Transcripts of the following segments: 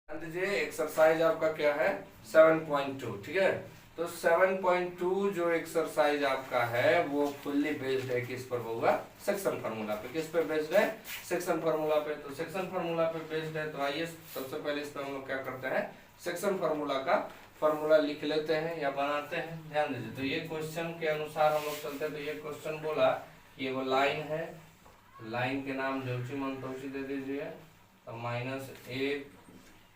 दीजिए एक्सरसाइज आपका क्या है 7.2। ठीक है, तो 7.2 जो एक्सरसाइज आपका है वो फुल्ली बेस्ड है किस पर होगा, सेक्शन फार्मूला पे। किस पे बेस्ड है, सेक्शन फार्मूला पे। तो सेक्शन फार्मूला पे बेस्ड है तो आइए सबसे पहले इस पे हम लोग क्या करते हैं, सेक्शन फार्मूला का फार्मूला लिख लेते हैं या बनाते हैं। ध्यान दीजिए, तो ये क्वेश्चन के अनुसार हम लोग चलते हैं। तो ये क्वेश्चन बोला ये वो लाइन है, लाइन के नाम जोची मन तोची दे दीजिए। तो -a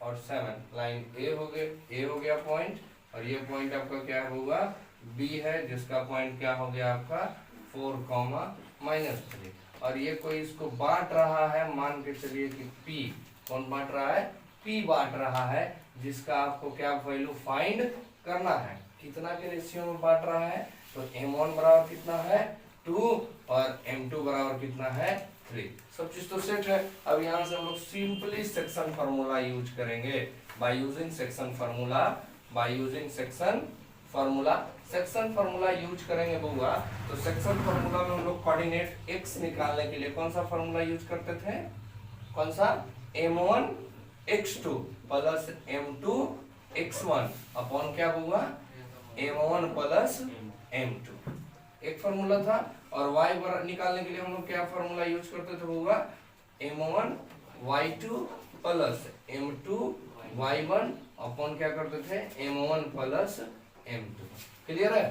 और 7 लाइन ए हो गया पॉइंट, और ये पॉइंट आपका क्या होगा, बी है, जिसका पॉइंट क्या हो गया आपका 4, -3। और ये कोई इसको बांट रहा है, मान के चलिए कि पी। कौन बांट रहा है, पी बांट रहा है, जिसका आपको क्या वैल्यू फाइंड करना है। कितना के रेशियो में बांट रहा है, तो m1 बराबर कितना है 2 और m2 बराबर कितना है 3। सब चीज तो सेट है। अब यहाँ से हम लोग सिंपली सेक्शन फार्मूला यूज करेंगे, by using section formula, by using section formula. Section formula use करेंगे बउआ, तो सेक्शन फार्मूला में हम लोग कोऑर्डिनेट x निकालने के लिए कौन सा फार्मूला यूज करते थे, कौन सा, m1 x2 plus m2 x1 upon क्या बउआ, m1 प्लस m2, एक फार्मूला था। और y निकालने के लिए हम लोग क्या फार्मूला यूज करते थे बउआ, m1 y2 plus m2 y1 upon क्या करते थे, m1 प्लस m2। क्लियर है।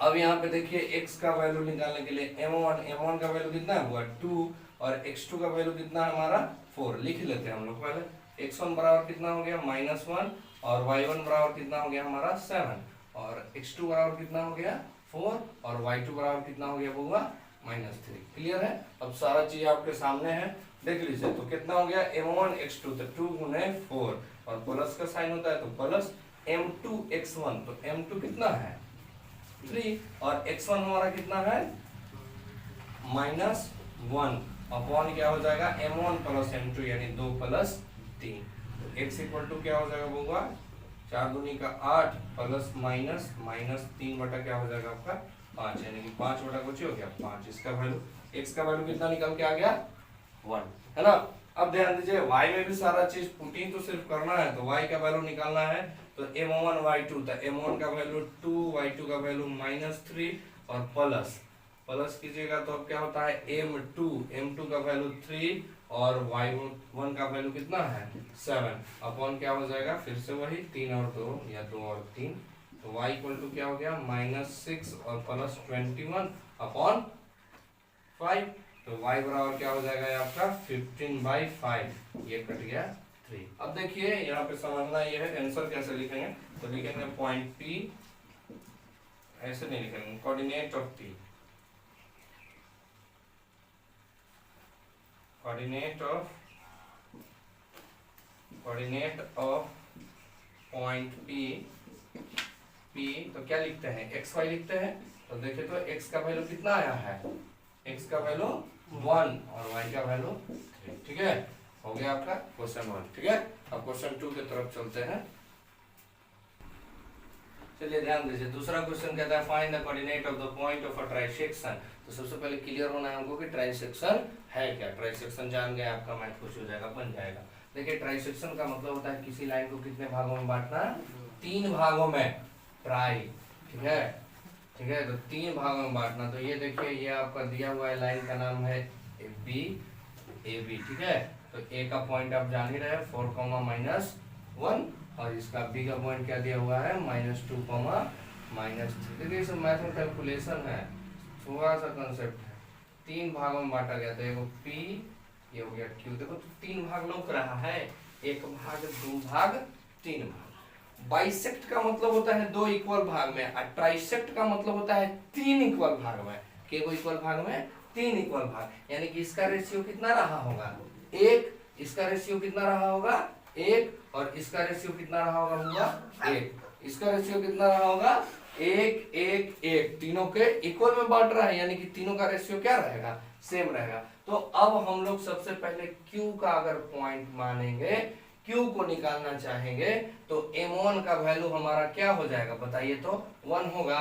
अब यहाँ पे देखिए x का वैल्यू निकालने के लिए m1 का वैल्यू कितना है हुआ 2 और x2 का वैल्यू कितना है हमारा 4। लिख लेते हैं हम लोग पहले। x1 बराबर कितना हो गया -1 और y1 बराबर कितना हो गया हमारा 7 और x2 बराबर कितना हो गया 4 और y2 बराबर कितना हो गया बउआ -3। क्लियर है। अब सारा चीज आपके सामने है, देख लीजिए। तो कितना हो गया m1 x2, तो 2 गुने 4 और प्लस का साइन होता है तो प्लस m2 x1, तो m2 कितना है 3 और x1 हमारा कितना है -1 अपॉन क्या हो जाएगा m1 प्लस m2 यानी 2 प्लस 3। तो x इक्वल टू क्या हो जाएगा बउआ 4 दूनी का 8 प्लस माइनस 3 बटा क्या हो जाएगा आपका 5, यानी कि 5 बटा कुछ हो गया 5। इसका वैल्यू, x का वैल्यू कितना निकल के आ गया 1, है ना। अब ध्यान दीजिए y में भी सारा चीज पुटिंग तो सिर्फ करना है, तो y का वैल्यू निकालना है। तो m1 y2, तो m1 का वैल्यू 2, y2 का वैल्यू -3 और प्लस कीजिएगा तो अब क्या होता है m2 का वैल्यू 3 और y1 का वैल्यू कितना है 7 अपॉन क्या हो जाएगा, फिर से वही 3 और 2 या 2 और 3। तो y इक्वल टू क्या हो गया -6 और प्लस 21 अपॉन 5। तो y बराबर क्या हो जाएगा आपका 15/5, ये कट गया 3। अब देखिए यहाँ पे समझना ये है आंसर कैसे लिखेंगे। तो लिखेंगे पॉइंट P, ऐसे नहीं लिखेंगे, coordinate of P, coordinate of point P। तो क्या लिखते हैं x y लिखते हैं। तो देखिए तो x का वैल्यू कितना आया है, x का वैल्यू 1 और y का वैल्यू 3। ठीक है, हो गया आपका क्वेश्चन 1। ठीक है, अब क्वेश्चन 2 की तरफ चलते हैं। चलिए ध्यान दीजिए, दूसरा क्वेश्चन कहता है find the coordinate of the point of a trisection. तो सबसे पहले क्लियर होना है हमको कि ट्राइसेक्शन है क्या। ट्राइसेक्शन जान गए आपका मैथ खुश हो जाएगा, बन जाएगा। देखिए ट्राइसेक्शन का मतलब होता है किसी लाइन को कितने भागों में बांटना, 3 भागों में, ट्राई। ठीक है, ठीक है, तो 3 भागों में बांटना। तो ये देखिए ये आपका दिया हुआ है, लाइन का नाम है AB। ठीक है, तो A का पॉइंट आप जान ही रहे 4, -1 और इसका B का पॉइंट क्या दिया हुआ है -2, -3। देखिए इसमें मैथ में कैलकुलेशन है, थोड़ा सा कंसेप्ट है। 3 भागों में बांटा गया, तो एक P, ये हो गया Q। देखो तो 3 भाग लौक रहा है, 1 भाग 2 भाग 3 भाग। बाइसेक्ट का मतलब होता है 2 इक्वल भाग में, और ट्राइसेक्ट का मतलब होता है 3 इक्वल भाग में। केवल इक्वल भाग में 3 इक्वल भाग, यानी कि इसका रेशियो कितना रहा होगा 1, इसका रेशियो कितना रहा होगा 1 और इसका रेशियो कितना रहा होगा 1, इसका रेशियो कितना रहा होगा 1 1 1। तीनों के इक्वल में बांट रहा है, यानी कि तीनों का रेशियो क्या रहेगा, सेम रहेगा। तो अब हम लोग सबसे पहले Q का अगर पॉइंट मानेंगे, Q को निकालना चाहेंगे, तो m1 का वैल्यू हमारा क्या हो जाएगा बताइए तो 1 होगा।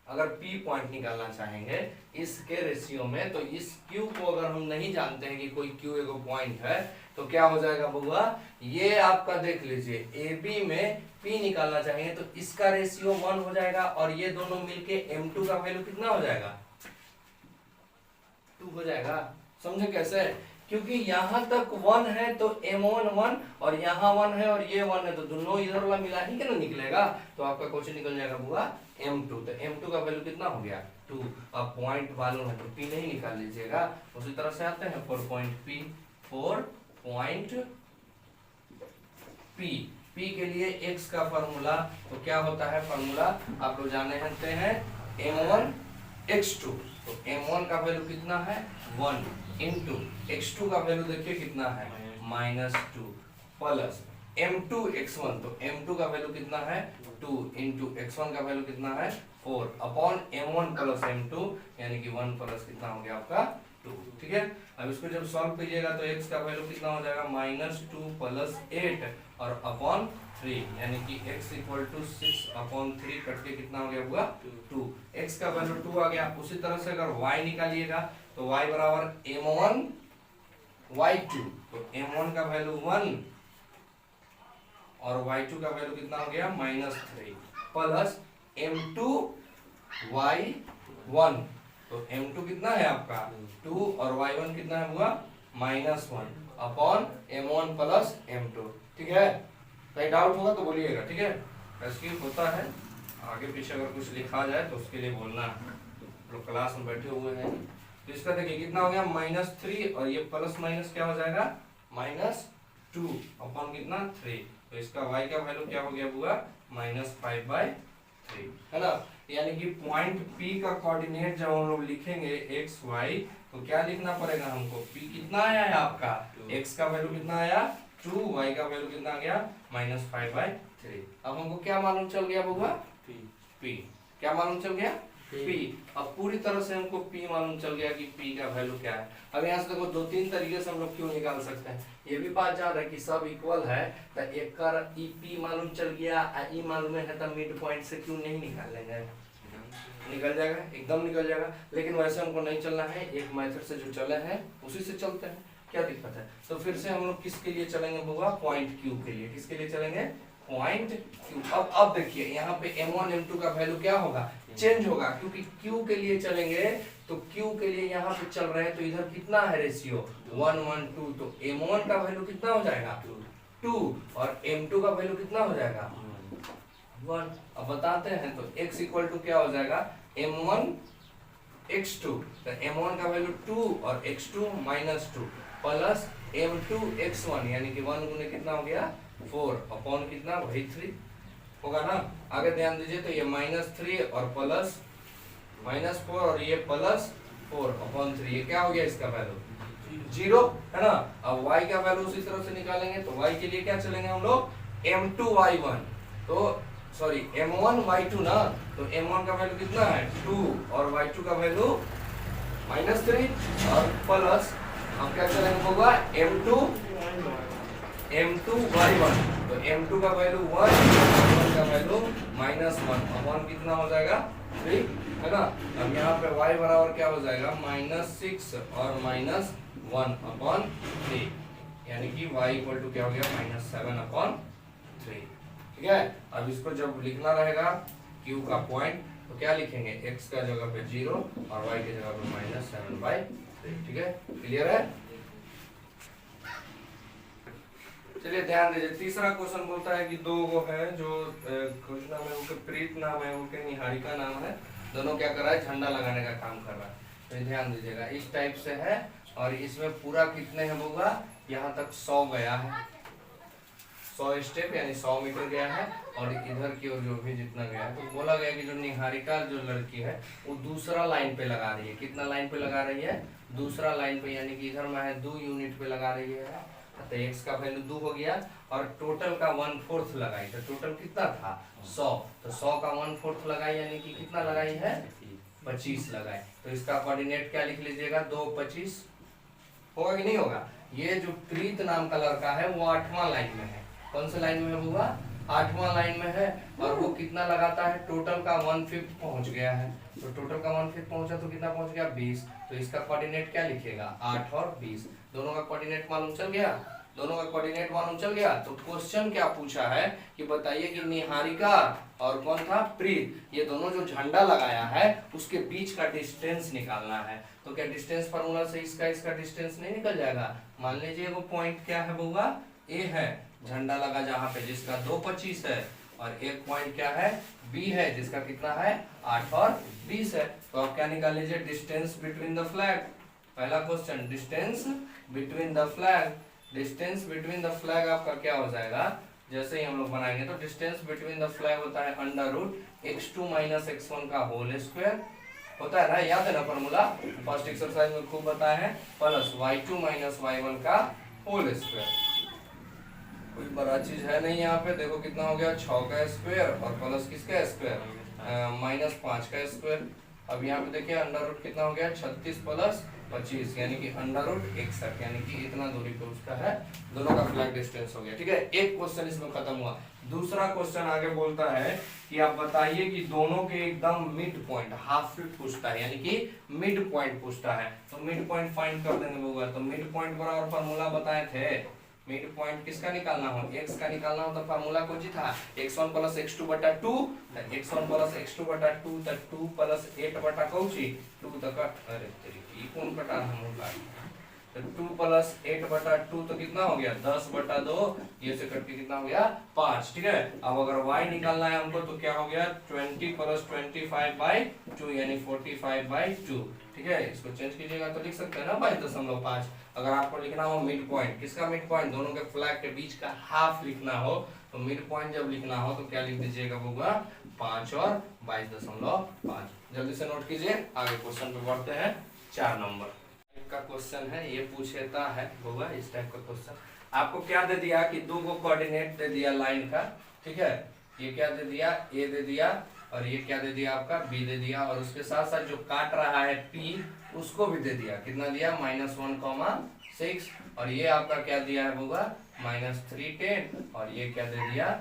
अगर P पॉइंट निकालना चाहेंगे इसके रेशियो में, तो इस Q को अगर हम नहीं जानते हैं कि कोई Q एगो पॉइंट है, तो क्या हो जाएगा बउआ, ये आपका देख लीजिए AB में P निकालना चाहेंगे तो इसका रेशियो 1 हो जाएगा, और ये दोनों मिलके M2 का वैल्यू कितना हो जाएगा, 2 हो जाएगा। समझे कैसे, क्योंकि यहां तक 1 है तो M1 1 और यहाँ 1 है और ये 1 है, तो दोनों इधर वाला मिला ही के ना निकलेगा, तो आपका क्वेश्चन निकल जाएगा बुआ M2। तो M2 का वैल्यू कितना हो गया 2। अब पॉइंट मालूम है तो P नहीं निकाल लीजिएगा। उसी तरह से आते हैं 4 point P, 4 point P। P के लिए X का फॉर्मूला तो क्या होता है, फॉर्मूला आप लोग जाने हैं M1 X2। तो M1 का वैल्यू कितना है 1 इंटू X2 का वैल्यू देखिए कितना है -2 प्लस M2 X1। तो M2 का वैल्यू कितना है 2 इंटू X1 का वैल्यू कितना है 4 अपॉन M1 प्लस M2, यानी कि 1 प्लस कितना हो गया आपका 2। ठीक है, अब इसको जब सॉल्व कीजिएगा तो X का वैल्यू कितना हो जाएगा -2 प्लस 8 और अपॉन 3, यानी कि X equal to 6 upon 3 cut के कितना हो गया हुआ 2। X का वैल्यू 2 आ गया। उसी तरह से अगर Y निकालिएगा तो Y बराबर M1 Y2। तो M1 का वैल्यू 1 और Y2 का वैल्यू कितना हो गया -3 प्लस M2 Y1। तो M2 कितना है आपका 2 और Y1 कितना है हुआ -1 अपॉन M1 प्लस M2। ठीक है, कहीं डाउट होगा तो बोलिएगा। ठीक है, ऐसे होता है, आगे पीछे अगर कुछ लिखा जाए तो उसके लिए बोलना है। लोग क्लास में बैठे हुए हैं तो इसका देखिए कितना हो गया -3 और ये प्लस माइनस क्या हो जाएगा -2 अपॉन कितना 3। तो इसका y का वैल्यू क्या हो गया हुआ -5/3 है ना। यानी कि पॉइंट P का कोऑर्डिनेट जब हम लोग लिखेंगे x y तो क्या लिखना पड़ेगा हमको, P कितना आया है आपका, x का वैल्यू कितना आया 2, y का वैल्यू कितना आ गया -5/3। अब हमको क्या मालूम चल गया बुआ P क्या मालूम चल गया P। अब पूरी तरह से हमको P मालूम चल गया कि P का वैल्यू क्या है। अब यहाँ से देखो 2-3 तरीके से हम लोग क्यों निकाल सकते हैं। ये भी बात जान रहे कि सब इक्वल है तो एक कर P मालूम चल गया, E मालूम है तो मिड पॉइंट से क्यों नहीं निकाल लेंगे, निकल जाएगा, एकदम निकल जाएगा। लेकिन वैसे हमको नहीं चलना है, एक मेथड से जो चले हैं उसी से चलते हैं, क्या दिक्कत है। तो फिर से हम लोग किसके लिए चलेंगे बुआ, पॉइंट Q के लिए। किसके लिए चलेंगे, पॉइंट Q। अब देखिए यहाँ पे M1 M2 का वैल्यू क्या होगा, चेंज होगा, क्योंकि Q के लिए चलेंगे तो Q के लिए यहाँ पे चल रहे हैं तो इधर कितना है रेशियो 1 1 2। तो M1 का वैल्यू कितना हो जाएगा 2 और M2 का वैल्यू कितना हो जाएगा 1। अब बताते हैं तो x इक्वल टू क्या हो जाएगा M1 X2। तो M1 का वैल्यू 2 और X2 -2 प्लस M2 X1, यानी कि 1 गुने कितना हो गया 4 अपॉन कितना वही 3 होगा ना। आगे ध्यान दीजिए तो ये -3 और प्लस -4 और ये +4 अपॉन 3, ये क्या हो गया इसका वैल्यू 0 है ना। अब y का वैल्यू उसी तरह से निकालेंगे तो y के लिए क्या चलेंगे हम लोग M2 Y1। तो सॉरी M1 Y2 ना, तो M1 का वैल्यू कितना है 2 और Y2 का वैल्यू -3 और प्लस हम क्या चलेंगे होगा M2 Y1। तो M2 का वैल्यू 1 M1 का वैल्यू -1 अपॉन कितना हो जाएगा 3 है ना। अब यहाँ पे y बराबर क्या हो जाएगा -6 और -1 अपॉन 3, यानी कि y इक्वल टू क्या हो गया -7 अपॉन 3। ठीक है, अब इसको जब लिखना रहेगा q का पॉइंट तो क्या लिखेंगे, x का जगह पे 0 और y की जगह पे -7/3। ठीक है, क्लियर है। चलिए ध्यान दीजिए, तीसरा क्वेश्चन बोलता है कि दो वो है जो कुछ नाम है, उनके प्रीत नाम है, उनके निहारिका नाम है, दोनों क्या कर रहा है झंडा लगाने का काम कर रहा है। तो ध्यान दीजिएगा इस टाइप से है और इसमें पूरा कितने हैं होगा, यहाँ तक 100 गया है, 100 स्टेप यानी 100 मीटर गया है और इधर की ओर जो भी जितना गया है। तो बोला गया कि जो निहारिका जो लड़की है वो दूसरा लाइन पे लगा रही है। कितना लाइन पे लगा रही है, दूसरा लाइन पे, यानी कि इधर में है 2 यूनिट पे लगा रही है। तो x का वैल्यू 2 हो गया और टोटल का 1/4 लगाई, तो टोटल कितना था 100। तो 100 का 1/4 लगाई यानी कि कितना लगाई है 25 लगाई। तो इसका कोऑर्डिनेट क्या लिख लीजिएगा 2 25 होगा कि नहीं होगा। ये जो प्रीत नाम का लड़का है वो 8वां लाइन में है। कौन से लाइन में होगा 8वां लाइन में है और वो कितना लगाता है, टोटल का 1/5 पहुंच गया है। तो टोटल का 1/5 पहुंचा तो कितना पहुंच गया, 20। तो इसका कोऑर्डिनेट क्या लिखेगा, 8 और 20। दोनों का कोऑर्डिनेट मालूम चल गया, दोनों का कोऑर्डिनेट मालूम चल गया। तो क्वेश्चन क्या पूछा है कि बताइए कि निहारिका और कौन था, प्रीत, ये दोनों जो झंडा लगाया है उसके बीच का डिस्टेंस निकालना है। तो क्या डिस्टेंस फार्मूला से इसका डिस्टेंस नहीं निकल जाएगा। मान लीजिए वो पॉइंट क्या है बउआ, ए है, झंडा लगा जहां पे, जिसका 2,25 है, और एक पॉइंट क्या है, बी है, जिसका कितना है, 8 और 20 है। तो आप क्या निकाल लीजिए, डिस्टेंस बिटवीन द फ्लैग। पहला question, distance between the flag. Distance between the flag आपका क्या हो जाएगा, जैसे ही हम लोग बनाएंगे तो डिस्टेंस बिटवीन द फ्लैग होता है √(x2 - x1) का होल स्क्वायर होता है ना, याद है ना फॉर्मूला, फर्स्ट एक्सरसाइज में खूब बताया है, प्लस y2 - y1 का होल स्क्वायर। कोई बड़ा चीज है नहीं यहाँ पे, देखो कितना हो गया, 6 का स्क्वायर और प्लस किसका स्क्वायर, -5 का स्क्वायर। अब यहाँ पे देखिए अंडर रूट कितना हो गया, 36 + 25 यानी कि √61, यानी कि इतना दूरी पे उसका है, दोनों का फ्लैग डिस्टेंस हो गया। ठीक है, एक क्वेश्चन इसमें खत्म हुआ। दूसरा क्वेश्चन आगे बोलता है कि आप बताइए कि दोनों के एकदम मिड पॉइंट, हाफ फिट पूछता है, यानी कि मिड पॉइंट पूछता है। तो मिड पॉइंट फाइंड कर देंगे होगा। तो मिड पॉइंट बराबर फार्मूला बताए थे, मिड पॉइंट किसका निकालना हो, x का निकालना हो। तो फार्मूला कौन सी था, x1 + x2/2, x1 + x2/2 तो 2 + 8 कौन सी 2 तक, अरे तेरी ये कौन कटा हम लोग का, तो 2 + 8/2 तो कितना हो गया, 10/2, ये से कट के कितना हो गया, 5। ठीक है, अब अगर y निकालना है हमको तो क्या हो गया, 20 + 25/2 यानी 45/2। ठीक है, इसको चेंज कीजिएगा तो लिख सकते हैं ना 22.5। अगर आपको लिखना हो मिड पॉइंट, किसका मिड पॉइंट, दोनों के फ्लैग के बीच का हाफ लिखना हो, तो मिड पॉइंट जब लिखना हो तो क्या लिख दीजिएगा होगा, 5 और 22.5। जल्दी से नोट कीजिए, आगे क्वेश्चन पे बढ़ते हैं। 4 नंबर का क्वेश्चन है, ये पूछता है होगा इस टाइप का क्वेश्चन। आपको क्या दे दिया कि 2 को कोऑर्डिनेट दे दिया लाइन का। ठीक है, ये क्या दे दिया, ए दे दिया, और ये क्या दे दिया आपका, बी दे दिया, और उसके साथ साथ जो काट रहा है पी उसको भी दे दिया। कितना दिया, -1,6, और ये आपका क्या दिया है होगा, -310, और ये क्या दे दिया,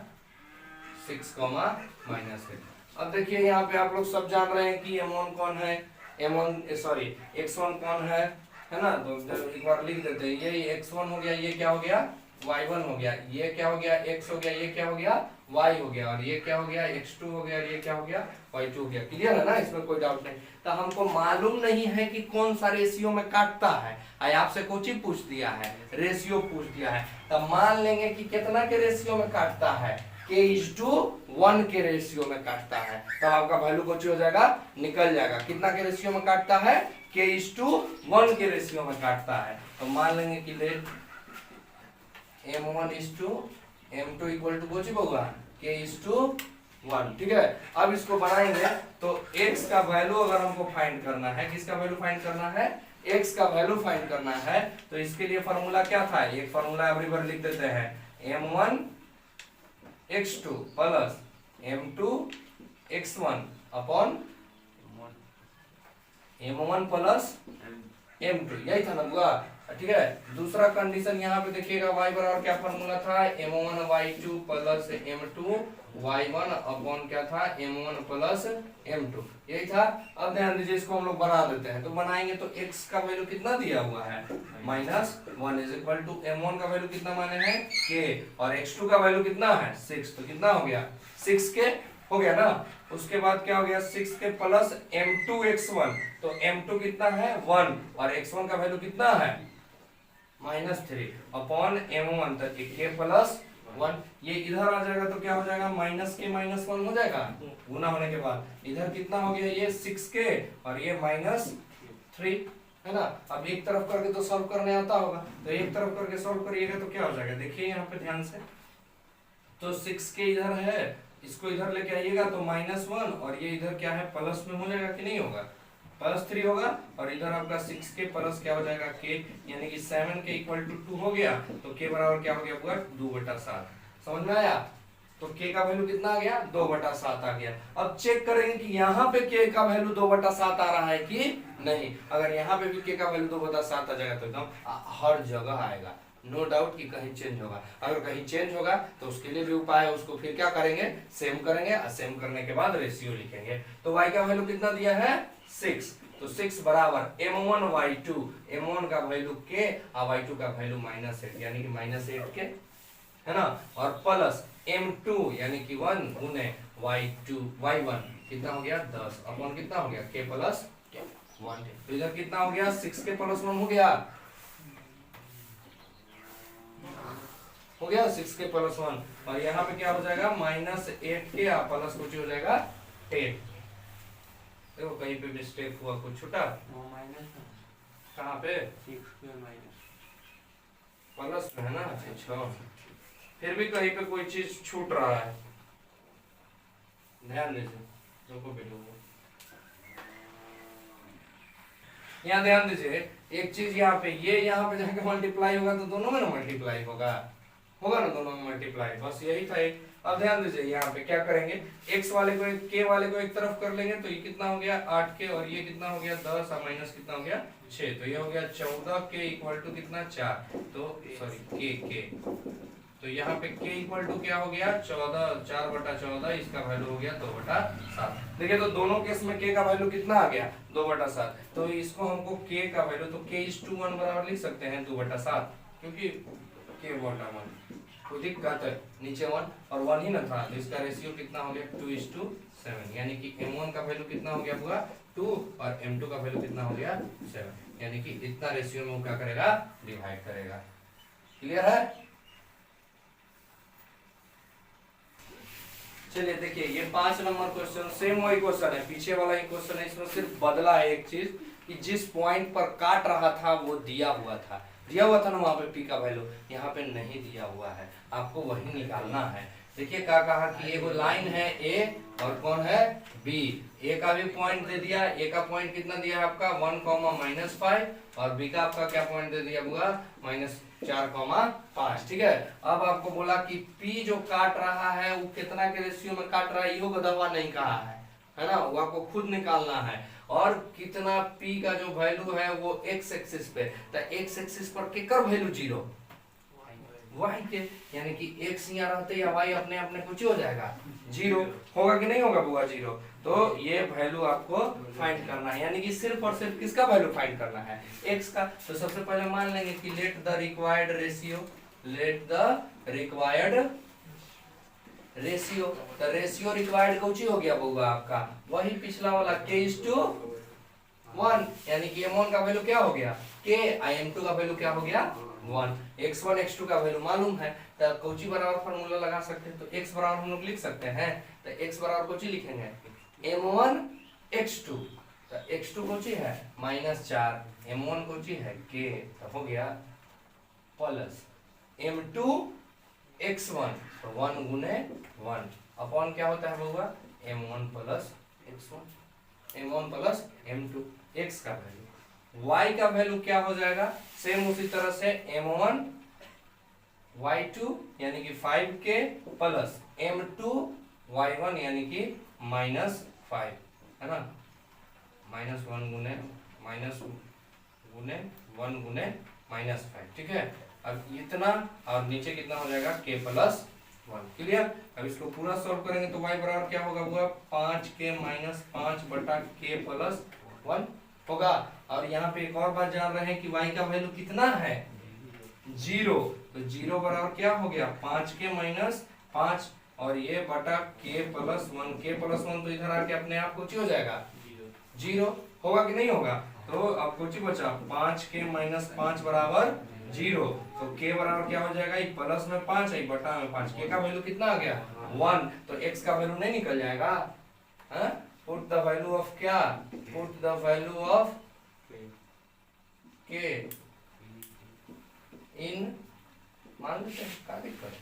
6,-8। अब देखिए यहाँ पे आप लोग सब जान रहे हैं कि m1 कौन है, x1 कौन है ना। तो एक बार लिख देते हैं, ये x1 हो गया, ये क्या हो गया, y1 हो गया, ये क्या हो गया, x हो गया, ये क्या हो गया, y हो गया, और ये क्या हो गया, x2 हो गया, और ये क्या हो गया, y2 हो गया। क्लियर है ना, इसमें कोई डाउट नहीं। तो हमको मालूम नहीं है कि कौन सा रेशियो में काटता है, आपसे कोई चीज पूछ दिया है, रेशियो पूछ दिया है, तब मान लेंगे कि कितना के रेशियो में काटता है, k:1 के रेशियो में काटता है। तब आपका वैल्यू कुछ हो जाएगा, निकल जाएगा, कितना के रेशियो में काटता है, k:1 के रेशियो में काटता है। तो मान लेंगे कि लेट m1:m2 इक्वल टू कुछ होगा k:1। ठीक है, अब इसको बनाएंगे तो x का वैल्यू अगर हमको फाइंड करना है, किसका वैल्यू फाइंड करना है, x का वैल्यू फाइंड करना है, तो इसके लिए फार्मूला क्या था, एक फार्मूला एवरी बार लिख देते हैं, m1x2 + m2x1 upon m1 + m2, यही था ना बुआ। ठीक है, दूसरा कंडीशन यहाँ पे देखिएगा, y बराबर क्या फार्मूला था, m1y2 + m2y1 अपॉन क्या था, m1 + m2, यही था। अब ध्यान दीजिए, इसको हम लोग बना देते हैं। तो बनाएंगे तो x का वैल्यू कितना दिया हुआ है, -1 = m1 का वैल्यू कितना माने हैं, k, और x2 का वैल्यू कितना है, 6, तो कितना हो गया, 6k हो गया ना। उसके बाद क्या हो गया, 6k + m2x1, तो m2 कितना है, 1, और x1 का वैल्यू कितना है, -3 अपॉन m1, तो k + 1, ये इधर आ जाएगा तो क्या हो जाएगा, -k - 1 हो जाएगा, गुना होने के बाद इधर कितना हो गया, ये 6k और ये -3 है ना। अब एक तरफ करके तो सॉल्व करने आता होगा, तो एक तरफ करके सॉल्व करिएगा तो क्या हो जाएगा, देखिए यहाँ पे ध्यान से, तो 6k इधर है, इसको इधर लेके आइएगा तो -1, और ये इधर क्या है, प्लस में हो जाएगा कि नहीं होगा, +3 होगा, और इधर आपका 6k प्लस क्या हो जाएगा, k, यानी कि 7k = 2 हो गया। तो k बराबर क्या हो गया पूरा, 2/7। समझ में आया, तो k का वैल्यू कितना आ गया, 2/7 आ गया। अब चेक करेंगे कि यहाँ पे k का वैल्यू 2/7 आ रहा है कि नहीं। अगर यहाँ पे भी k का वैल्यू 2/7 आ जाएगा तो एकदम हर जगह आएगा, नो डाउट कि कहीं चेंज होगा। अगर कहीं चेंज होगा तो उसके लिए भी उपाय है, उसको फिर क्या करेंगे, सेम करेंगे और सेम करने के बाद रेशियो लिखेंगे। तो y का वैल्यू कितना दिया है 6, तो 6 बराबर m1y2, m1 का वैल्यू k और y2 का वैल्यू -8 यानी कि -8 के है ना, और प्लस m2 यानी कि 1 गुने y1 कितना हो गया 10 अपॉन कितना हो गया k प्लस 1। तो इधर कितना हो गया 6k प्लस 1 हो गया 6k प्लस 1, और यहाँ पे क्या हो जाएगा -8k प्लस कुछ हो जाएगा 8। देखो कहीं पे मिस्टेक हुआ, कुछ छूटा कहाँ पे, 6k माइनस प्लस में है ना, अच्छा फिर भी कहीं पे कोई चीज छूट रहा है, ध्यान दीजिए। यहाँ ध्यान दीजिए एक चीज, यहाँ पे ये यहाँ पे जाके मल्टीप्लाई होगा तो दोनों में ना मल्टीप्लाई होगा ना, दोनों में मल्टीप्लाई, बस यही था एक। अब ध्यान दीजिए यहाँ पे क्या करेंगे, x वाले को k वाले को एक तरफ कर लेंगे, तो ये कितना हो गया 8k और ये कितना हो गया 10 और माइनस कितना हो गया 6, तो ये हो गया 14k इक्वल टू कितना 4, तो सॉरी k, तो यहाँ पे k इक्वल टू क्या हो गया 14, 4/14, इसका वैल्यू हो गया 2/7। देखिए तो दोनों केस में k का वैल्यू कितना आ गया 2/7, तो इसको हमको k का वैल्यू तो k/1 बराबर लिख सकते हैं 2/7, क्योंकि k बटा 1 कोई दिक्कत है, नीचे 1 और 1 ही ना था, तो इसका रेशियो कितना हो गया 2:7, यानी कि m1 का वैल्यू कितना हो गया पूरा 2 और m2 का वैल्यू कितना हो गया 7, यानी कि इतना रेशियो में वो क्या करेगा डिवाइड करेगा। क्लियर है? चलिए देखिए ये 5 नंबर क्वेश्चन सेम वही क्वेश्चन है, पीछे वाला ही क्वेश्चन है, इसमें सिर्फ बदला है एक चीज कि जिस पॉइंट पर काट रहा था वो दिया हुआ था ना वहां पे p का वैल्यू, यहाँ पे नहीं दिया हुआ है, आपको वही निकालना है। देखिए क्या कहा कि एगो लाइन है a और कौन है b, a का भी पॉइंट दे दिया, a का पॉइंट कितना दिया है आपका 1,-5 और b का आपका क्या पॉइंट दे दिया हुआ -4,5। ठीक है, अब आपको बोला कि p जो काट रहा है वो कितना के रेशियो में काट रहा है, यो दवा नहीं कहा है ना, वो आपको खुद निकालना है। और कितना p का जो वैल्यू है वो x एक्सिस पे, तो x एक्सिस पर केकर वैल्यू 0 y के, यानी कि x यहाँ रहते या y अपने अपने कुछ हो जाएगा 0, होगा कि नहीं होगा बुआ 0, तो ये वैल्यू आपको फाइंड करना है, यानी कि सिर्फ और सिर्फ किसका वैल्यू फाइंड करना है x का। तो सबसे पहले मान लेंगे कि लेट द रिक्वायर्ड रेशियो, तो रेशियो रिक्वायर्ड कौन हो गया बउआ आपका वही पिछला वाला k/1, यानी कि m1 का वैल्यू क्या हो गया k और m2 का वैल्यू क्या हो गया 1, x1 x2 का वैल्यू मालूम है, तो कौची बराबर फार्मूला लगा सकते हैं, तो x बराबर हम लोग लिख सकते हैं, तो x बराबर कौची लिखेंगे m1 x2, तो x2 कौची है -4, m1 कौची है k, तो हो गया प्लस m2 x1, तो 1 गुने 1 अपॉन क्या होता है बउआ m1 plus x1, m1 plus m2, x का वैल्यू, y का वैल्यू क्या हो जाएगा सेम उसी तरह से m1 y2 यानी कि 5k प्लस m2 y1 यानी कि -5 है ना, -1 गुने 1 गुने -5। ठीक है, अब इतना और नीचे कितना हो जाएगा k प्लस 1। क्लियर? अब इसको पूरा सॉल्व करेंगे तो y बराबर क्या होगा हुआ 5k - 5/k प्लस 1 होगा। और यहाँ पे एक और बात जान रहे हैं कि y का वैल्यू कितना है 0, तो 0 बराबर क्या हो गया 5k - 5 और ये बटा k प्लस 1, k प्लस 1 तो इधर आके अपने आप कुछ हो जाएगा 0, होगा कि नहीं होगा, तो अब कुछ बचा 5k - 5 बराबर 0, तो k बराबर क्या हो जाएगा प्लस में 5 है बटा में 5, k का वैल्यू कितना आ गया 1, तो x का वैल्यू नहीं निकल जाएगा, पुट द वैल्यू ऑफ क्या, put the value of k इन, मान लेते हैं क्या दिक्कत,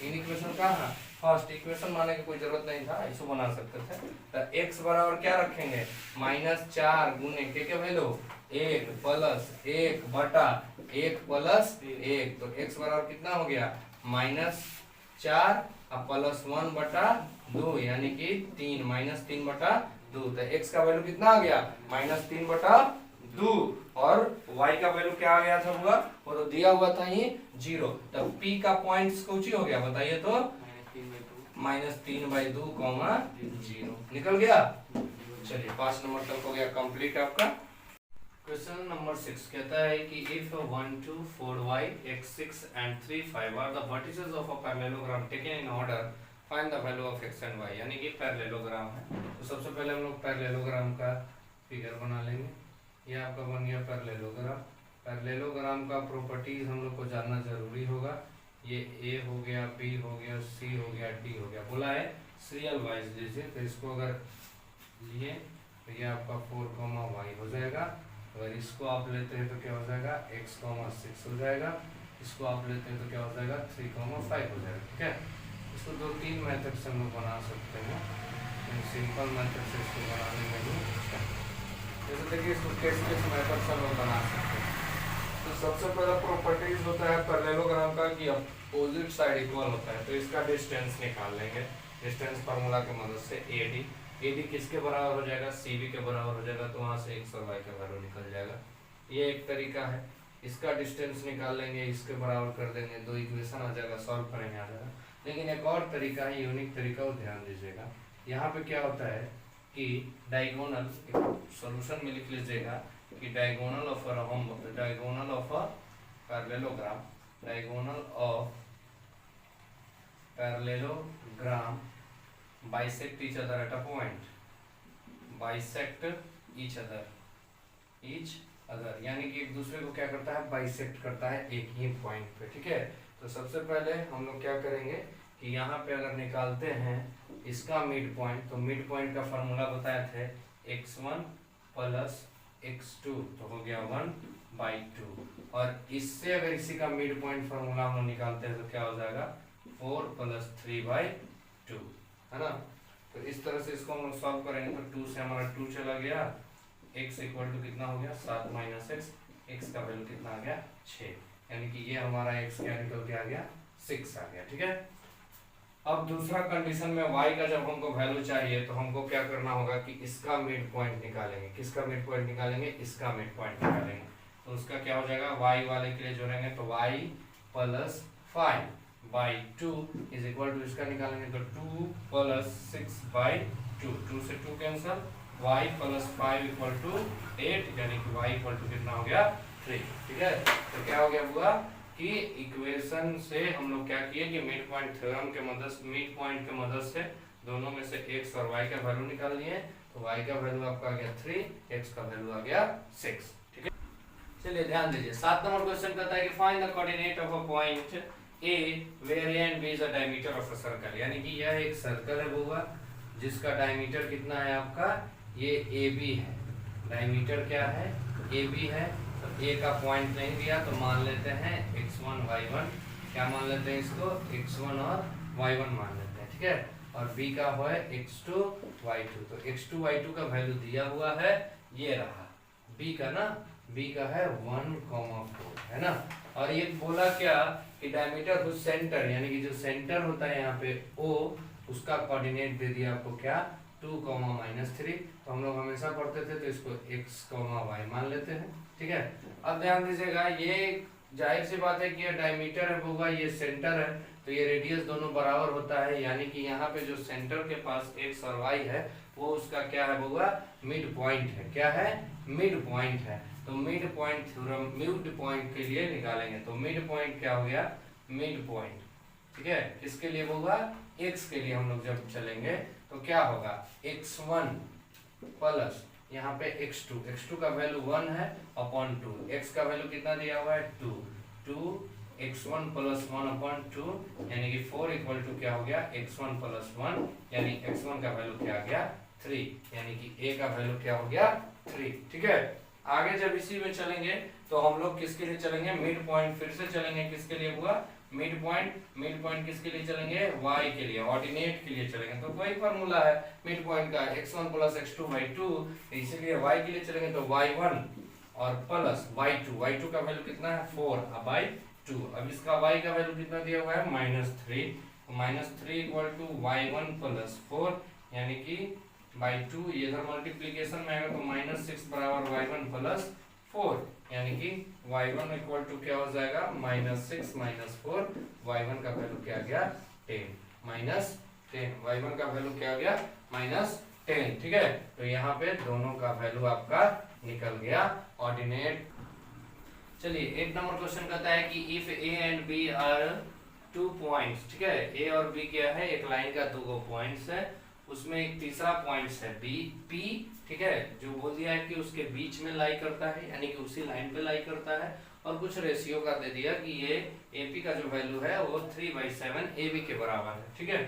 इन इक्वेशन का है फर्स्ट इक्वेशन मानने की कोई जरूरत नहीं था, ऐसे बना सकते थे। तो x बराबर क्या रखेंगे -4 गुने k के वैल्यू 1 प्लस 1 बटा 1 प्लस 1, तो x बराबर कितना हो गया -4 और प्लस 1 बटा 2 यानी कि 3, -3 बटा 2, तो x का वैल्यू कितना आ गया -3 बटा 2 और y का वैल्यू क्या आ गया था और तो दिया हुआ था ये 0, तब p का पॉइंट कुछ ही हो गया बताइए तो -3/2, 0 निकल गया। चलिए 5 नंबर तक हो गया कंप्लीट आपका। क्वेश्चन नंबर 6 कहता है कि if 1 2 4 y x 6 and 3 5 are the vertices of a parallelogram taken in order, find the value of x and y। यानी कि पैरेललोग्राम है तो सबसे पहले हम लोग पैरेललोग्राम का फिगर बना लेंगे। ये आपका बन गया पैरेललोग्राम। पैरेललोग्राम का प्रॉपर्टीज हम लोग को जानना जरूरी होगा। ये a हो गया, b हो गया, c हो गया, d हो गया। बोला है सीरियल वाइज लीजिए, तो इसको अगर लिए तो ये आपका 4, y हो जाएगा। अगर इसको आप लेते हैं तो क्या हो जाएगा x, 6 हो जाएगा। इसको आप लेते हैं तो क्या हो जाएगा 3, 5 हो जाएगा। ठीक है, इसको 2-3 मेथड से हम लोग बना सकते हैं। सिंपल मेथड से इसको बनाने में भी जैसे देखिए इसको केस मेथड से हम लोग बना सकते हैं। तो सबसे पहला प्रॉपर्टीज होता है पैरेललोग्राम का कि अपोजिट साइड इक्वल होता है, तो इसका डिस्टेंस निकाल लेंगे डिस्टेंस फार्मूला की मदद से। AD किसके बराबर हो जाएगा, CB के बराबर हो जाएगा, तो वहां से x और y का वैल्यू निकल जाएगा। ये एक तरीका है। इसका डिस्टेंस निकाल लेंगे, इसके बराबर कर देंगे, 2 इक्वेशन आ जाएगा, सॉल्व करेंगे आ जाएगा। लेकिन एक और तरीका है, यूनिक तरीका, वो ध्यान दीजिएगा। यहाँ पे क्या होता है कि डायगोनल, सॉल्यूशन में लिख लीजिएगा कि diagonal of a parallelogram, diagonal of parallelogram bisect each other at a point, bisect each other यानी कि एक दूसरे को क्या करता है, बाइसेक्ट करता है एक ही पॉइंट पे। ठीक है, तो सबसे पहले हम लोग क्या करेंगे कि यहाँ पे अगर निकालते हैं इसका मिड पॉइंट, तो मिड पॉइंट का फॉर्मूला बताया थे x1 प्लस x2, तो हो गया 1/2। और इससे अगर इसी का मिड पॉइंट फॉर्मूला हम लोग निकालते हैं तो क्या हो जाएगा 4 + 3/2, है ना। तो इस तरह से इसको हम लोग सॉल्व करेंगे तो 2 से हमारा 2 चला गया, x इक्वल टू कितना हो गया 7 - x, x का वैल्यू कितना आ गया 6, यानी कि ये हमारा x क्या निकल के आ गया 6 आ गया। ठीक है, अब दूसरा कंडीशन में y का जब हमको वैल्यू चाहिए तो हमको क्या करना होगा कि इसका मिड पॉइंट निकालेंगे। किसका मिड पॉइंट निकालेंगे, इसका मिड पॉइंट निकालेंगे। तो उसका क्या हो जाएगा, y वाले के लिए जोड़ेंगे तो y + 5/2 इज इक्वल टू, इसका निकालेंगे तो 2 + 6/2, 2 से 2 कैंसिल, y + 5 = 8, यानी कि y इक्वल टू कितना हो गया 3। ठीक है, तो क्या हो गया हुआ कि इक्वेशन से हम लोग क्या किए कि मिड पॉइंट थ्योरम के मदद से दोनों में से x और y का वैल्यू निकाल लिए। तो y का वैल्यू आपका आ गया 3, x का वैल्यू आ गया 6। ठीक है, चलिए ध्यान दीजिए। 7 नंबर क्वेश्चन कहता है कि find the coordinate of a point A where A and B is the diameter of a circle, यानी कि यह एक सर्कल है बुआ जिसका डायमीटर कितना है आपका, ये AB है। डायमीटर क्या है, AB है। तो A का पॉइंट नहीं दिया तो मान लेते हैं x1 y1, क्या मान लेते हैं इसको, x1 और y1 मान लेते हैं। ठीक है, और B का है x2 y2, तो x2 y2 का वैल्यू दिया हुआ है, ये रहा B का ना, B का है 1,4, है ना। और ये बोला क्या कि डायमीटर उस सेंटर, यानी कि जो सेंटर होता है यहाँ पे O, उसका कोऑर्डिनेट दे दिया आपको क्या 2, -3। तो हम लोग हमेशा पढ़ते थे तो इसको x, y मान लेते हैं। ठीक है, अब ध्यान दीजिएगा, ये जाहिर सी बात है कि ये डायमीटर है होगा, ये सेंटर है, तो ये रेडियस दोनों बराबर होता है, यानी कि यहाँ पे जो सेंटर के पास x और y है वो उसका क्या है होगा, मिड पॉइंट है। क्या है, मिड पॉइंट है। तो mid point theorem mid point के लिए निकालेंगे, तो मिड पॉइंट क्या हो गया, मिड पॉइंट। ठीक है, किसके लिए होगा, x के लिए हम लोग जब चलेंगे तो क्या होगा x1 प्लस यहाँ पे x2 का वैल्यू 1 है अपॉन 2, x का वैल्यू कितना दिया हुआ है 2 x1 + 1/2, यानी कि 4 इक्वल टू क्या हो गया x1 + 1, यानी x1 का वैल्यू क्या आ गया 3, यानी कि a का वैल्यू क्या हो गया 3। ठीक है, आगे जब इसी में चलेंगे तो हम लोग किसके लिए चलेंगे, मिड पॉइंट फिर से चलेंगे। किसके लिए हुआ, मिड पॉइंट किसके लिए चलेंगे, y के लिए, ऑर्डिनेट के लिए चलेंगे। तो कोई फार्मूला है मिड पॉइंट का x1 + x2/2, इसीलिए y के लिए चलेंगे तो y1 और प्लस y2 का वैल्यू कितना है 4/2। अब इसका y का वैल्यू कितना दिया हुआ है -3, -3 = y1 + 4, यानी कि by 2, ये इधर मल्टीप्लिकेशन में आएगा तो -6 = y1 + 4, यानी कि y1 इक्वल टू क्या हो जाएगा -6 -4, y1 का वैल्यू क्या आ गया 10 -10, y1 का वैल्यू क्या आ गया -10। ठीक है, तो यहाँ पे दोनों का वैल्यू आपका निकल गया ऑर्डिनेट। चलिए 8 नंबर क्वेश्चन कहता है कि if A and B are 2 points, ठीक है, ए और बी क्या है, एक लाइन का 2 पॉइंट्स है, उसमें एक तीसरा पॉइंट्स है बी पी, ठीक है, जो बोल दिया है कि उसके बीच में लाई करता है, यानी कि उसी लाइन पे लाई करता है, और कुछ रेशियो का दे दिया कि ये एपी का जो वैल्यू है वो 3/7 ए बी के बराबर है। ठीक है,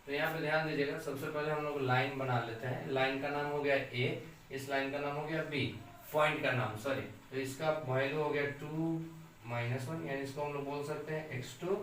तो यहाँ पे ध्यान दीजिएगा, सबसे पहले हम लोग लाइन बना लेते हैं। लाइन का नाम हो गया ए, इस लाइन का नाम हो गया बी, पॉइंट का नाम सॉरी, तो इसका वैल्यू हो गया 2-1, यानी इसको हम लोग बोल सकते हैं x2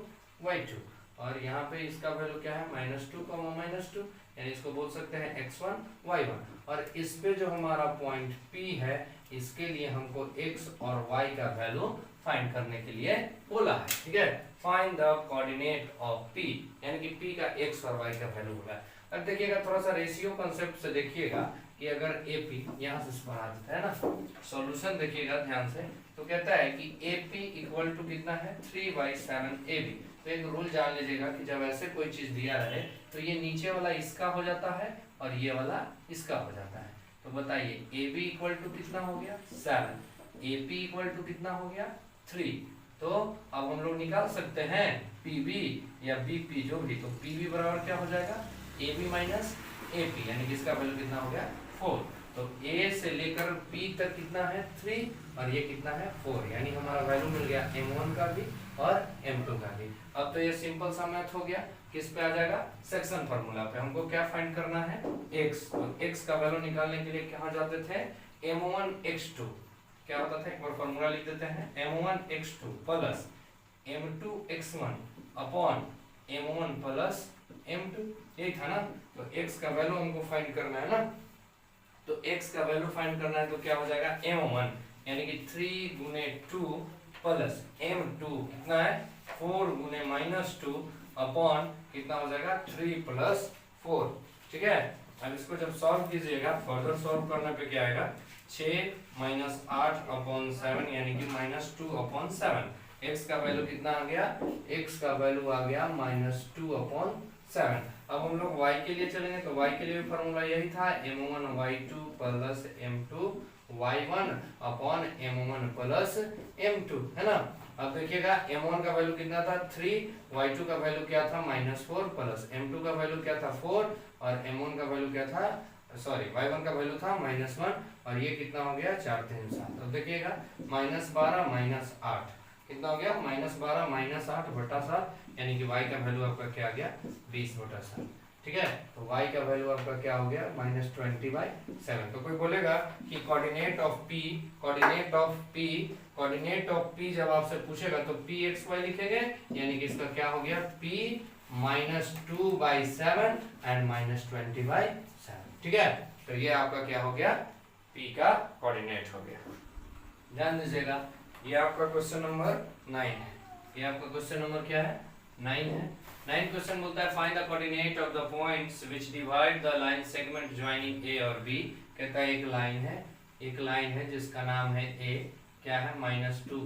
y2, और यहाँ पे इसका वैल्यू क्या है -2, -2, यानी इसको बोल सकते हैं x1 y1, और इस पे जो हमारा पॉइंट P है, इसके लिए हमको x और y का वैल्यू फाइंड करने के लिए बोला है। ठीक है, find the coordinate of P, यानी कि P का x और y का वैल्यू होगा। अब देखिएगा थोड़ा सा रेशियो कंसेप्ट से देखिएगा कि अगर AP यहाँ से बना देता है ना, सॉल्यूशन देखिएगा ध्यान से, तो कहता है कि AP इक्वल टू कितना है 3/7 AB। तो एक रूल जान लीजिएगा कि जब ऐसे कोई चीज दिया रहे तो ये नीचे वाला इसका हो जाता है और ये वाला इसका हो जाता है। तो बताइए AB इक्वल टू कितना हो गया 7, AP इक्वल टू कितना हो गया 3। तो अब हम लोग निकाल सकते हैं PB या BP जो भी, तो PB बराबर क्या हो जाएगा AB माइनस AP, यानी कि इसका वैल्यू कितना हो गया 4। तो A से लेकर P तक कितना है 3 और ये कितना है 4, यानी हमारा वैल्यू मिल गया M1 का भी और M2 का भी। अब तो ये सिंपल सा मैथ हो गया, किस पे आ जाएगा सेक्शन फार्मूला पे। हमको क्या फाइंड करना है x, तो x का वैल्यू निकालने के लिए कहाँ जाते थे M1x2, क्या होता था एक बार फार्मूला लिख देते हैं, M1x2 plus M2x1 upon M1 plus M2, यही था ना। तो x का वैल्यू हमको फाइंड करना है ना, तो x का वैल्यू फाइंड करना है तो क्या हो जाएगा M1 यानी कि 3 गुने 2 प्लस M2 कितना है 4 गुने -2 अपॉन कितना हो जाएगा 3 प्लस 4। ठीक है, अब इसको जब सॉल्व कीजिएगा, फर्दर सॉल्व करने पे क्या आएगा 6 - 8 अपॉन 7, यानी कि -2 अपॉन 7। x का वैल्यू कितना आ गया, x का वैल्यू आ गया -2 अपॉन 7। अब हम लोग y के लिए चलेंगे, तो y के लिए भी फॉर्मूला यही था M1 y2 plus M2 y1 upon M1 plus M2, है ना। अब देखिएगा M1 का वैल्यू कितना था 3, y2 का वैल्यू क्या था -4 प्लस M2 का वैल्यू क्या था 4 और M1 का वैल्यू क्या था y1 का वैल्यू था -1 और ये कितना हो गया 4 3 7। अब देखिएगा -12 - 8 कितना हो गया -12 - 8 बटा 7, यानी कि y का वैल्यू आपका क्या आ गया 20/7। ठीक है, तो y का वैल्यू आपका क्या हो गया -20/7। तो कोई बोलेगा कि कोऑर्डिनेट ऑफ p जब आपसे पूछेगा तो pxy लिखेंगे, यानी कि इसका क्या हो गया p -2/7 एंड -20/7। ठीक है, तो ये आपका क्या हो गया p का कोऑर्डिनेट हो गया। ध्यान दीजिएगा, ये आपका क्वेश्चन नंबर 9 है। ये आपका क्वेश्चन नंबर क्या है 9 है। 9 क्वेश्चन बोलता है find the coordinate of the points which divide the line segment joining A और बी। कहता है एक लाइन है जिसका नाम है ए, क्या है -2,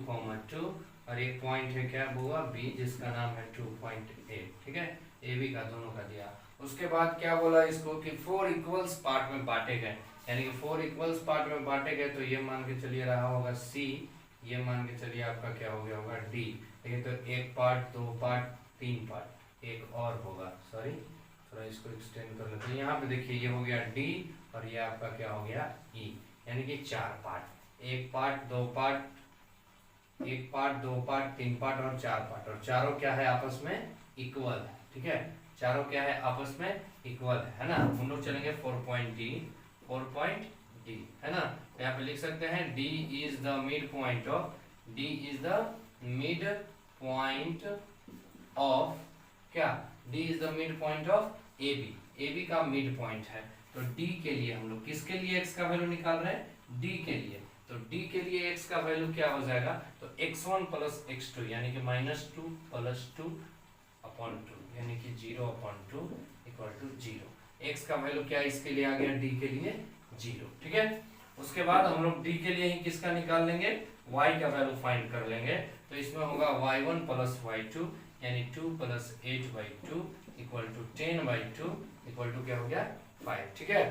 2 और एक पॉइंट है क्या हुआ बी जिसका नाम है 2.8। ठीक है, ए बी का दोनों का दिया। उसके बाद क्या बोला इसको कि 4 इक्वल्स पार्ट में बांटे गए, यानी कि 4 इक्वल्स पार्ट में बांटे गए, तो ये मान के चलिए रहा होगा सी, ये मान के चलिए आपका क्या हो गया होगा डी। देखिए तो 1 पार्ट 2 पार्ट 3 पार्ट, एक और होगा, सॉरी थोड़ा इसको एक्सटेंड कर लेते हैं। यहाँ पे देखिए ये हो गया डी और ये आपका क्या हो गया ई, यानी कि 4 part, 1 part 2 part 1 part 2 part 3 part और 4 पार्ट, और चारों क्या है आपस में इक्वल है। ठीक है, चारों क्या है आपस में इक्वल है ना। हम लोग चलेंगे 4.d, है ना। तो यहाँ पे लिख सकते हैं D is the mid point of क्या, D is the mid point of AB का मिड पॉइंट है। तो D के लिए हम लोग किसके लिए x का वैल्यू निकाल रहे हैं, D के लिए। तो D के लिए x का वैल्यू क्या हो जाएगा, तो x1 प्लस x2 यानी कि -2 प्लस 2 अपॉन 2, यानी कि 0/2 इक्वल टू 0। x का वैल्यू क्या इसके लिए आ गया D के लिए 0। ठीक है, उसके बाद हम लोग डी के लिए ही किसका निकाल लेंगे, y का वैल्यू फाइंड कर लेंगे। तो इसमें होगा y1 प्लस y2 यानी 2 plus 8/2 equal to 10/2 equal to क्या हो गया 5। ठीक है,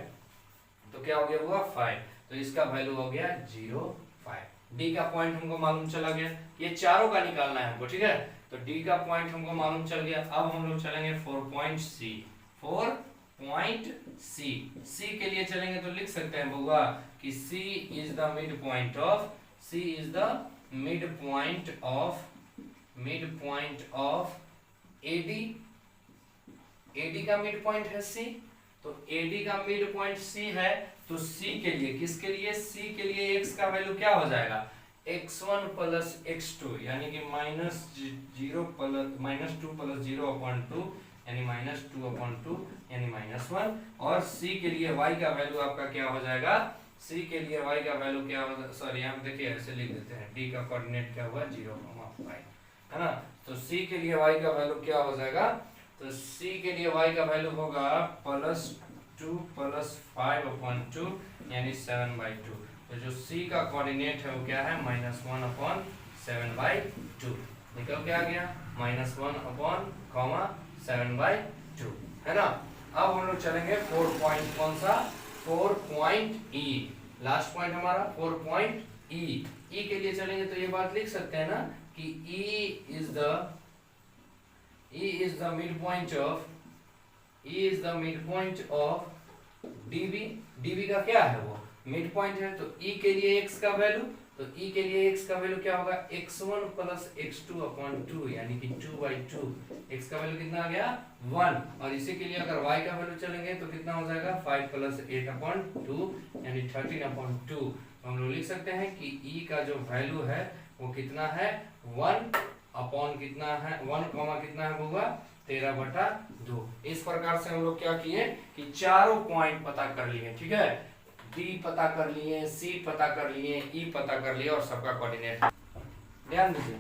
तो क्या हो गया होगा 5, तो इसका वैल्यू हो गया 0 5। डी का पॉइंट हमको मालूम चला गया, ये चारों का निकालना है हमको। ठीक है, तो डी का पॉइंट हमको मालूम चल गया। अब हम लोग चलेंगे 4 पॉइंट सी। 4 पॉइंट सी, सी के लिए चलेंगे तो लिख सकते हैं बउआ कि C is the mid point of, C is the mid point of AD, AD का मिड पॉइंट है सी, तो एडी का मिड पॉइंट सी है। तो सी के लिए, किसके लिए, सी के लिए x का वैल्यू क्या हो जाएगा, x1 प्लस x2 यानी कि -2 प्लस 0/2 यानी -2/2 यानी -1। और c के लिए y का वैल्यू आपका क्या हो जाएगा, c के लिए y का वैल्यू क्या हो, सॉरी यहाँ पे देखिए ऐसे लिख देते हैं, d का कोऑर्डिनेट क्या हुआ 0,5 है ना। तो c के लिए y का वैल्यू क्या हो जाएगा, तो c के लिए y का वैल्यू होगा +2 + 5/2 यानी 7/2। तो जो c का कोऑर्डिनेट है वो क्या है -1/7/2, निकल के आ गया -1/7/2 है ना। अब हम लोग चलेंगे 4 पॉइंट, कौन सा 4 पॉइंट ई, लास्ट पॉइंट हमारा 4 पॉइंट ई। ई के लिए चलेंगे तो ये बात लिख सकते हैं ना कि E is the midpoint of DB, DB का क्या है वो मिड पॉइंट है। तो E के लिए x का वैल्यू, तो E के लिए x का वैल्यू क्या होगा x1 प्लस x2/2 यानी कि 2/2, x का वैल्यू कितना आ गया 1। और इसी के लिए अगर y का वैल्यू चलेंगे तो कितना हो जाएगा 5 प्लस 8/2 यानी 13/2। तो हम लोग लिख सकते हैं कि E का जो वैल्यू है वो कितना है 1 अपॉन कितना है 1 कॉमा कितना है होगा 13/2। इस प्रकार से हम लोग क्या किए कि चारों पॉइंट पता कर लिए। ठीक है, D पता कर लिए, C पता कर लिए, E पता कर लिए और सबका कोऑर्डिनेट। ध्यान दीजिए,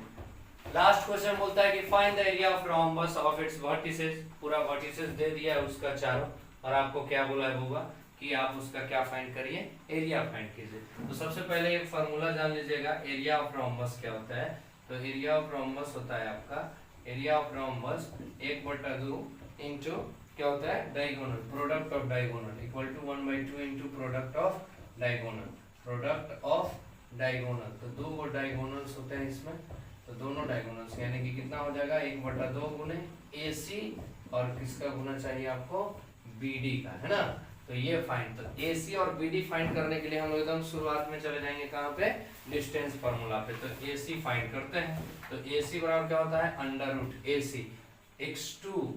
लास्ट क्वेश्चन बोलता है कि find the area of rhombus of its vertices. पूरा वर्टिसेस दे दिया है उसका चारों, और आपको क्या बोला है होगा कि आप उसका क्या फाइंड करिए, एरिया फाइंड कीजिए। तो सबसे पहले एक फार्मूला जान लीजिएगा, एरिया ऑफ रोम्बस क्या होता है। तो एरिया ऑफ रोम्बस होता है आपका, एरिया ऑफ रोम्बस 1/2 इंटू क्या होता है diagonal, product of diagonal equal to 1/2 into product of diagonal, product of diagonal. तो 2 डायगोनल्स होते हैं इसमें, तो दोनों डायगोनल्स यानी कि कितना हो जाएगा 1/2 गुने AC और किसका गुना चाहिए आपको BD का, है ना। तो ये फाइंड, तो AC और BD फाइंड करने के लिए हम लोग एकदम शुरुआत में चले जाएंगे कहाँ पे, डिस्टेंस फार्मूला पे। तो AC फाइंड करते हैं, तो AC बराबर क्या होता है √AC x2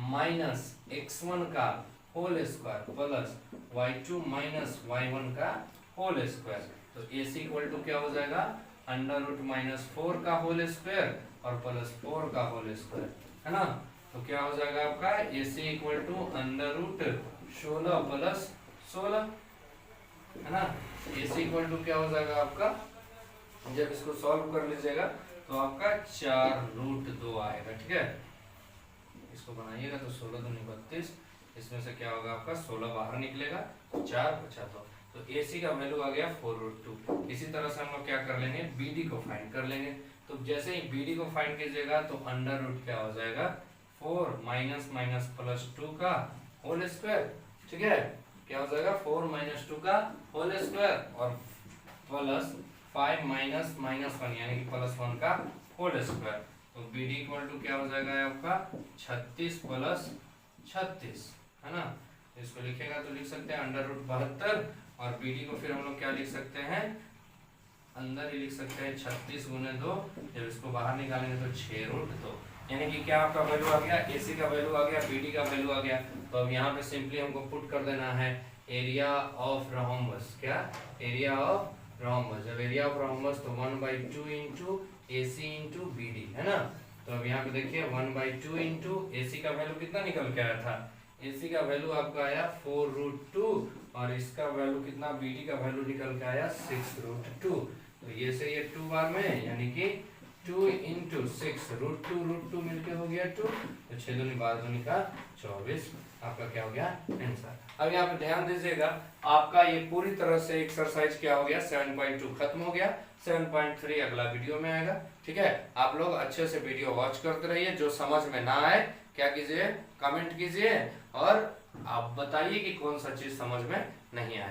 माइनस x1 का whole square plus y2 minus y1 का होल स्क्वायर। तो AC इक्वल टू क्या हो जाएगा √-4 का होल स्क्वायर और +4 का होल स्क्वायर, है ना। तो क्या हो जाएगा आपका AC इक्वल टू √16 + 16, है ना। AC इक्वल टू क्या हो जाएगा आपका, जब इसको सॉल्व कर लीजिएगा तो आपका 4√2 आएगा। ठीक है, इसको बनाइएगा तो 16 दूनी 32, इसमें से क्या होगा आपका 16 बाहर निकलेगा, 4 बचा। तो AC का वैल्यू आ गया 4√2। इसी तरह से हम लोग क्या कर लेंगे BD को फाइंड कर लेंगे। तो जैसे ही BD को फाइंड कीजिएगा तो अंडर क्या हो जाएगा 4 माइनस +2 का होल स्क्वायर। ठीक है, क्या हो जाएगा 4 - 2 का होल स्क्वायर और प्लस 5 माइनस -1 यानी कि +1 का होल स्क्वायर। तो BD इक्वल टू क्या हो जाएगा आपका 36 + 36, है ना। इसको लिखेगा तो लिख सकते हैं √72 और BD को फिर हम लोग क्या लिख सकते हैं अंदर ही लिख सकते हैं 36 × 2। जब इसको बाहर निकालेंगे तो 6√2 यानी कि क्या आपका वैल्यू आ गया, AC का वैल्यू आ गया, BD का वैल्यू आ गया। तो अब यहाँ पे सिंपली हमको पुट कर देना है एरिया ऑफ रोम्बस, क्या एरिया ऑफ रोम्बस। जब एरिया ऑफ रोम्बस तो 1/2 इंटू AC इंटू BD, है ना। तो अब यहाँ पे देखिए 1/2 इंटू AC का वैल्यू कितना निकल के आया था, AC का वैल्यू आपका आया 4√2 और इसका वैल्यू कितना BD का वैल्यू निकल के आया 6√2। तो ये से ये 2 बार में यानी कि 2 इंटू 6 √2 मिलके हो गया 2, तो 6 दूनी 12 दूनी का 24 आपका क्या हो गया आंसर। अब यहाँ पे ध्यान दीजिएगा, आपका ये पूरी तरह से एक्सरसाइज क्या हो गया 7.2 खत्म हो गया। 7.3 अगला वीडियो में आएगा। ठीक है, आप लोग अच्छे से वीडियो वॉच करते रहिए। जो समझ में ना आए क्या कीजिए, कमेंट कीजिए और आप बताइए कि कौन सा चीज समझ में नहीं आया।